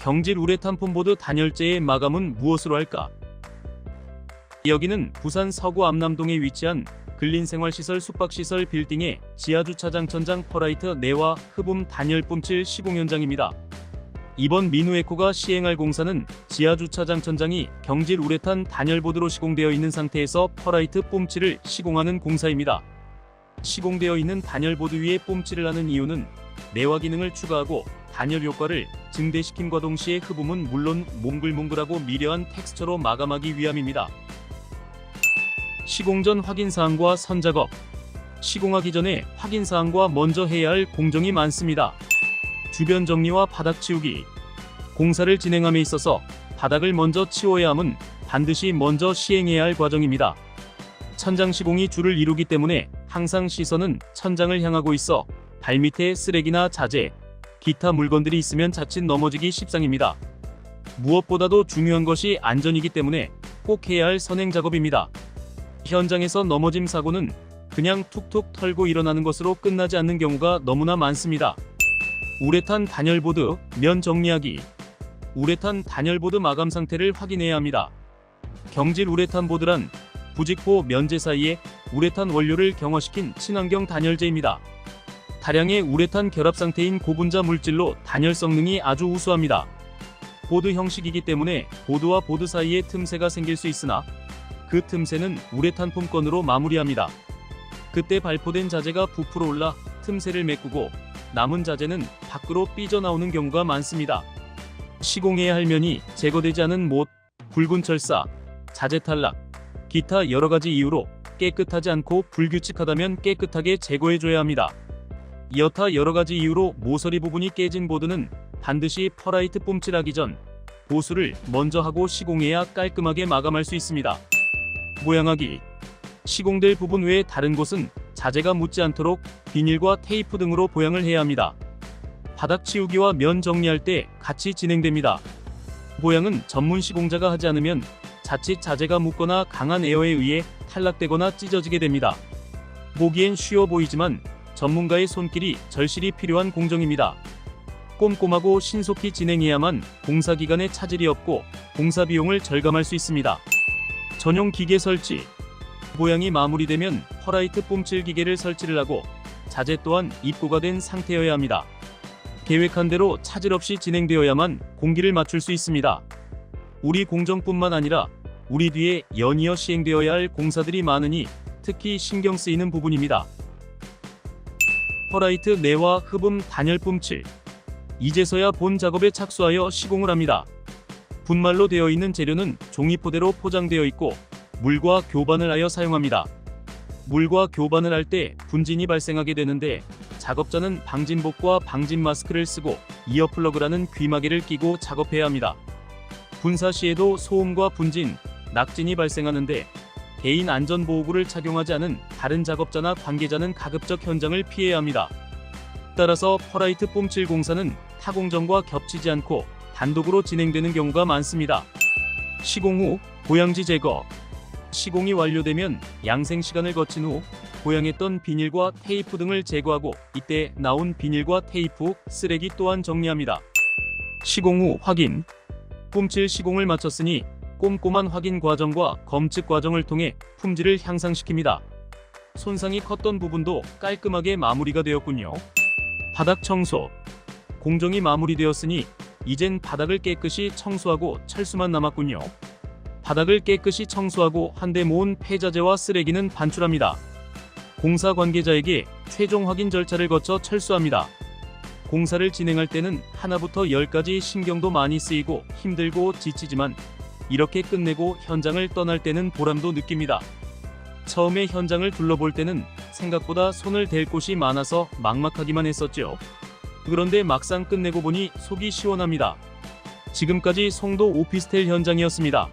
경질 우레탄 폼보드 단열재의 마감은 무엇으로 할까? 여기는 부산 서구 암남동에 위치한 근린생활시설 숙박시설 빌딩의 지하주차장 천장 퍼라이트 내와 흡음 단열 뿜칠 시공 현장입니다. 이번 민우에코가 시행할 공사는 지하주차장 천장이 경질 우레탄 단열보드로 시공되어 있는 상태에서 퍼라이트 뿜칠을 시공하는 공사입니다. 시공되어 있는 단열보드 위에 뿜칠을 하는 이유는 내화 기능을 추가하고 단열 효과를 증대시킴과 동시에 흡음은 물론 몽글몽글하고 미려한 텍스처로 마감하기 위함입니다. 시공 전 확인사항과 선작업. 시공하기 전에 확인사항과 먼저 해야 할 공정이 많습니다. 주변 정리와 바닥 치우기. 공사를 진행함에 있어서 바닥을 먼저 치워야 함은 반드시 먼저 시행해야 할 과정입니다. 천장 시공이 주를 이루기 때문에 항상 시선은 천장을 향하고 있어 발밑에 쓰레기나 자재, 기타 물건들이 있으면 자칫 넘어지기 십상입니다. 무엇보다도 중요한 것이 안전이기 때문에 꼭 해야 할 선행 작업입니다. 현장에서 넘어짐 사고는 그냥 툭툭 털고 일어나는 것으로 끝나지 않는 경우가 너무나 많습니다. 우레탄 단열보드 면 정리하기. 우레탄 단열보드 마감 상태를 확인해야 합니다. 경질 우레탄 보드란 부직포 면재 사이에 우레탄 원료를 경화시킨 친환경 단열재입니다. 다량의 우레탄 결합 상태인 고분자 물질로 단열 성능이 아주 우수합니다. 보드 형식이기 때문에 보드와 보드 사이에 틈새가 생길 수 있으나 그 틈새는 우레탄 폼건으로 마무리합니다. 그때 발포된 자재가 부풀어 올라 틈새를 메꾸고 남은 자재는 밖으로 삐져나오는 경우가 많습니다. 시공해야 할 면이 제거되지 않은 못, 굵은 철사, 자재 탈락, 기타 여러가지 이유로 깨끗하지 않고 불규칙하다면 깨끗하게 제거해줘야 합니다. 여타 여러가지 이유로 모서리 부분이 깨진 보드는 반드시 퍼라이트 뿜칠하기 전 보수를 먼저 하고 시공해야 깔끔하게 마감할 수 있습니다. 모양하기. 시공될 부분 외에 다른 곳은 자재가 묻지 않도록 비닐과 테이프 등으로 보양을 해야 합니다. 바닥 치우기와 면 정리할 때 같이 진행됩니다. 보양은 전문 시공자가 하지 않으면 자칫 자재가 묻거나 강한 에어에 의해 탈락되거나 찢어지게 됩니다. 보기엔 쉬워 보이지만 전문가의 손길이 절실히 필요한 공정입니다. 꼼꼼하고 신속히 진행해야만 공사 기간에 차질이 없고 공사 비용을 절감할 수 있습니다. 전용 기계 설치. 보양이 마무리되면 퍼라이트 뿜칠 기계를 설치를 하고 자재 또한 입고가 된 상태여야 합니다. 계획한 대로 차질 없이 진행되어야만 공기를 맞출 수 있습니다. 우리 공정뿐만 아니라 우리 뒤에 연이어 시행되어야 할 공사들이 많으니 특히 신경 쓰이는 부분입니다. 퍼라이트 내화 흡음 단열 뿜칠. 이제서야 본 작업에 착수하여 시공을 합니다. 분말로 되어 있는 재료는 종이포대로 포장되어 있고 물과 교반을 하여 사용합니다. 물과 교반을 할 때 분진이 발생하게 되는데 작업자는 방진복과 방진 마스크를 쓰고 이어플러그라는 귀마개를 끼고 작업해야 합니다. 분사 시에도 소음과 분진, 낙진이 발생하는데 개인 안전보호구를 착용하지 않은 다른 작업자나 관계자는 가급적 현장을 피해야 합니다. 따라서 퍼라이트 뿜칠 공사는 타 공정과 겹치지 않고 단독으로 진행되는 경우가 많습니다. 시공 후 보양지 제거. 시공이 완료되면 양생 시간을 거친 후 보양했던 비닐과 테이프 등을 제거하고 이때 나온 비닐과 테이프, 쓰레기 또한 정리합니다. 시공 후 확인. 뿜칠 시공을 마쳤으니 꼼꼼한 확인 과정과 검측 과정을 통해 품질을 향상시킵니다. 손상이 컸던 부분도 깔끔하게 마무리가 되었군요. 바닥 청소. 공정이 마무리되었으니 이젠 바닥을 깨끗이 청소하고 철수만 남았군요. 바닥을 깨끗이 청소하고 한데 모은 폐자재와 쓰레기는 반출합니다. 공사 관계자에게 최종 확인 절차를 거쳐 철수합니다. 공사를 진행할 때는 하나부터 10까지 신경도 많이 쓰이고 힘들고 지치지만 이렇게 끝내고 현장을 떠날 때는 보람도 느낍니다. 처음에 현장을 둘러볼 때는 생각보다 손을 댈 곳이 많아서 막막하기만 했었죠. 그런데 막상 끝내고 보니 속이 시원합니다. 지금까지 송도 오피스텔 현장이었습니다.